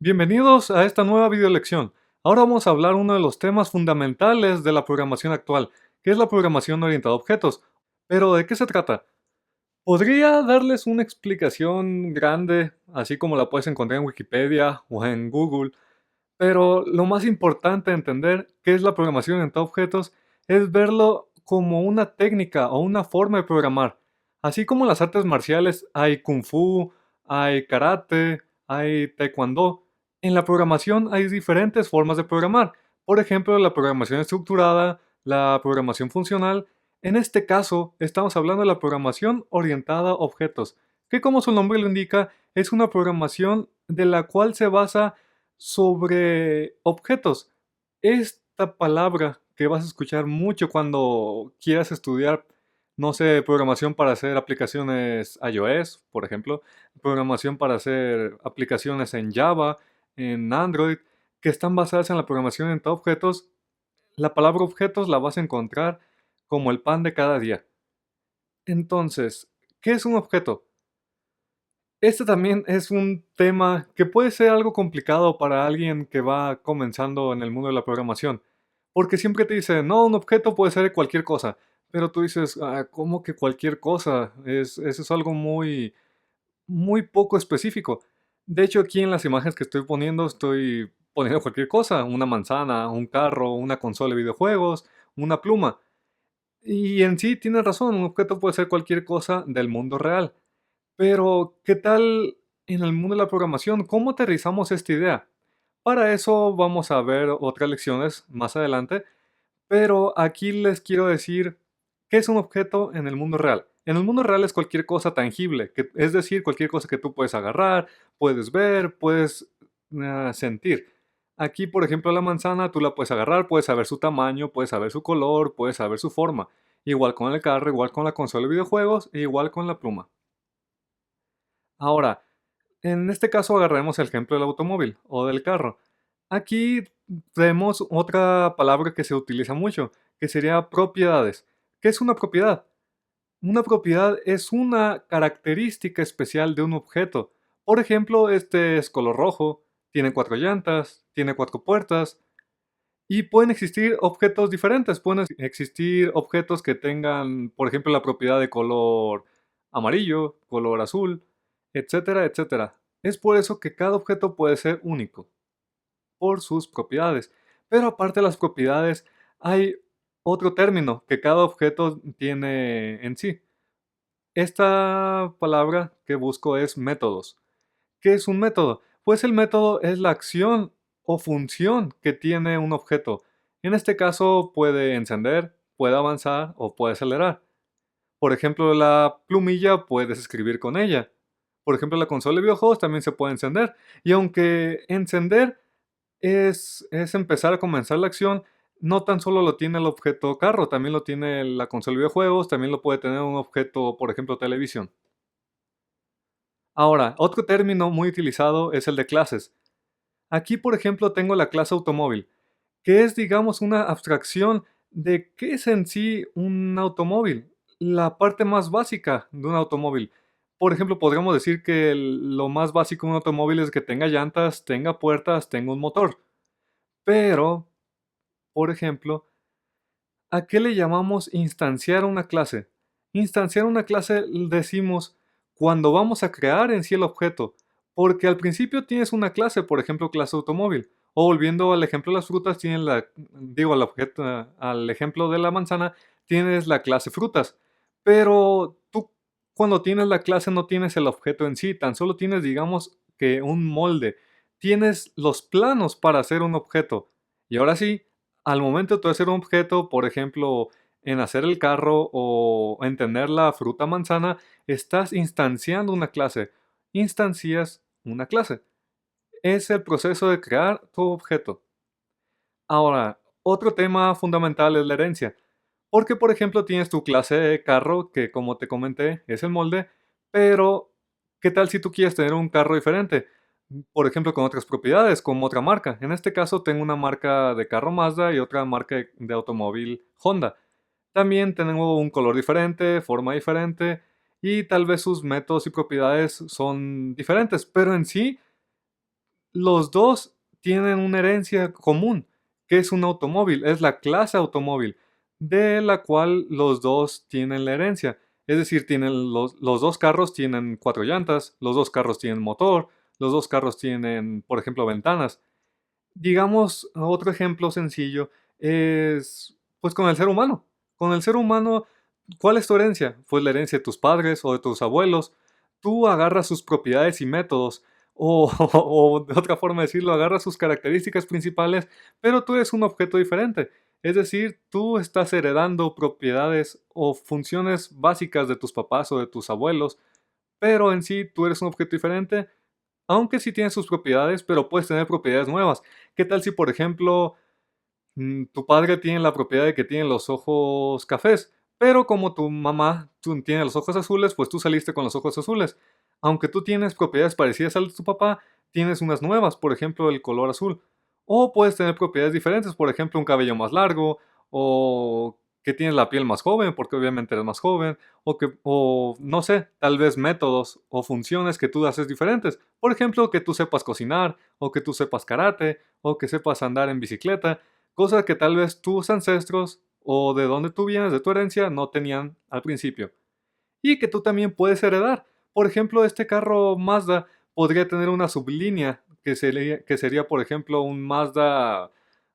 Bienvenidos a esta nueva videolección. Ahora vamos a hablar uno de los temas fundamentales de la programación actual, que es la programación orientada a objetos. Pero, ¿de qué se trata? Podría darles una explicación grande, así como la puedes encontrar en Wikipedia o en Google, pero lo más importante de entender qué es la programación orientada a objetos es verlo como una técnica o una forma de programar. Así como en las artes marciales hay kung fu, hay karate, hay taekwondo, en la programación hay diferentes formas de programar. Por ejemplo, la programación estructurada, la programación funcional. En este caso, estamos hablando de la programación orientada a objetos, que como su nombre lo indica, es una programación de la cual se basa sobre objetos. Esta palabra que vas a escuchar mucho cuando quieras estudiar, no sé, programación para hacer aplicaciones iOS, por ejemplo, programación para hacer aplicaciones en Java, en Android, que están basadas en la programación en objetos. La palabra objetos la vas a encontrar como el pan de cada día. Entonces, ¿qué es un objeto? Este también es un tema que puede ser algo complicado para alguien que va comenzando en el mundo de la programación, porque siempre te dice, no, un objeto puede ser cualquier cosa, pero tú dices, ¿cómo que cualquier cosa? Eso es algo muy poco específico. De hecho, aquí en las imágenes que estoy poniendo cualquier cosa, una manzana, un carro, una consola de videojuegos, una pluma. Y en sí tienes razón, un objeto puede ser cualquier cosa del mundo real. Pero, ¿qué tal en el mundo de la programación? ¿Cómo aterrizamos esta idea? Para eso vamos a ver otras lecciones más adelante, pero aquí les quiero decir qué es un objeto en el mundo real. En el mundo real es cualquier cosa tangible, es decir, cualquier cosa que tú puedes agarrar, puedes ver, puedes sentir. Aquí, por ejemplo, la manzana tú la puedes agarrar, puedes saber su tamaño, puedes saber su color, puedes saber su forma. Igual con el carro, igual con la consola de videojuegos, e igual con la pluma. Ahora, en este caso agarremos el ejemplo del automóvil o del carro. Aquí vemos otra palabra que se utiliza mucho, que sería propiedades. ¿Qué es una propiedad? Una propiedad es una característica especial de un objeto. Por ejemplo, este es color rojo, tiene cuatro llantas, tiene cuatro puertas y pueden existir objetos diferentes. Pueden existir objetos que tengan, por ejemplo, la propiedad de color amarillo, color azul, etcétera, etcétera. Es por eso que cada objeto puede ser único por sus propiedades. Pero aparte de las propiedades, hay otro término que cada objeto tiene en sí. Esta palabra que busco es métodos. ¿Qué es un método? Pues el método es la acción o función que tiene un objeto. En este caso puede encender, puede avanzar o puede acelerar. Por ejemplo, la plumilla puedes escribir con ella. Por ejemplo, la consola de videojuegos también se puede encender. Y aunque encender es empezar a comenzar la acción, no tan solo lo tiene el objeto carro, también lo tiene la consola de videojuegos, también lo puede tener un objeto, por ejemplo, televisión. Ahora, otro término muy utilizado es el de clases. Aquí, por ejemplo, tengo la clase automóvil, que es, digamos, una abstracción de qué es en sí un automóvil, la parte más básica de un automóvil. Por ejemplo, podríamos decir que lo más básico de un automóvil es que tenga llantas, tenga puertas, tenga un motor. Pero, por ejemplo, ¿a qué le llamamos instanciar una clase? Instanciar una clase decimos cuando vamos a crear en sí el objeto, porque al principio tienes una clase, por ejemplo, clase automóvil. O volviendo al ejemplo de las frutas, tienes al objeto, al ejemplo de la manzana, tienes la clase frutas. Pero tú cuando tienes la clase no tienes el objeto en sí, tan solo tienes, digamos, que un molde. Tienes los planos para hacer un objeto. Y ahora sí, al momento de tú hacer un objeto, por ejemplo, en hacer el carro o en tener la fruta manzana, estás instanciando una clase. Instancias una clase. Es el proceso de crear tu objeto. Ahora, otro tema fundamental es la herencia. Porque, por ejemplo, tienes tu clase de carro, que como te comenté, es el molde, pero ¿qué tal si tú quieres tener un carro diferente? Por ejemplo, con otras propiedades, como otra marca. En este caso, tengo una marca de carro Mazda y otra marca de automóvil Honda. También tengo un color diferente, forma diferente y tal vez sus métodos y propiedades son diferentes, pero en sí los dos tienen una herencia común, que es un automóvil, es la clase automóvil, de la cual los dos tienen la herencia. Es decir, los dos carros tienen cuatro llantas, los dos carros tienen motor, los dos carros tienen, por ejemplo, ventanas. Digamos, otro ejemplo sencillo es, pues, con el ser humano. Con el ser humano, ¿cuál es tu herencia? Pues la herencia de tus padres o de tus abuelos. Tú agarras sus propiedades y métodos, o, o de otra forma de decirlo, agarras sus características principales, pero tú eres un objeto diferente. Es decir, tú estás heredando propiedades o funciones básicas de tus papás o de tus abuelos, pero en sí tú eres un objeto diferente, aunque sí tiene sus propiedades, pero puedes tener propiedades nuevas. ¿Qué tal si, por ejemplo, tu padre tiene la propiedad de que tiene los ojos cafés, pero como tu mamá tiene los ojos azules, pues tú saliste con los ojos azules? Aunque tú tienes propiedades parecidas a las de tu papá, tienes unas nuevas, por ejemplo, el color azul. O puedes tener propiedades diferentes, por ejemplo, un cabello más largo, o que tienes la piel más joven, porque obviamente eres más joven, o no sé, tal vez métodos o funciones que tú haces diferentes. Por ejemplo, que tú sepas cocinar, o que tú sepas karate, o que sepas andar en bicicleta, cosa que tal vez tus ancestros o de donde tú vienes, de tu herencia, no tenían al principio. Y que tú también puedes heredar. Por ejemplo, este carro Mazda podría tener una sublínea que sería, por ejemplo, un Mazda,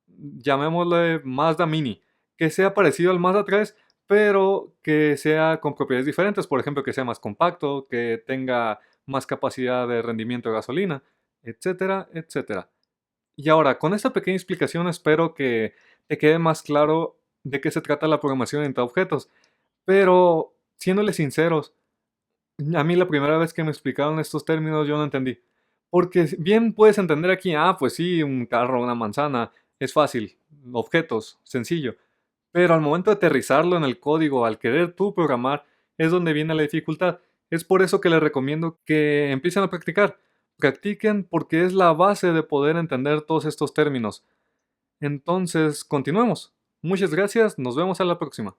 llamémosle Mazda Mini, que sea parecido al Mazda 3, pero que sea con propiedades diferentes. Por ejemplo, que sea más compacto, que tenga más capacidad de rendimiento de gasolina, etcétera, etcétera. Y ahora, con esta pequeña explicación espero que te quede más claro de qué se trata la programación entre objetos. Pero, siéndoles sinceros, a mí la primera vez que me explicaron estos términos yo no entendí. Porque bien puedes entender aquí, pues sí, un carro, una manzana, es fácil, objetos, sencillo. Pero al momento de aterrizarlo en el código, al querer tú programar, es donde viene la dificultad. Es por eso que les recomiendo que empiecen a practicar. Practiquen porque es la base de poder entender todos estos términos. Entonces, continuemos. Muchas gracias, nos vemos a la próxima.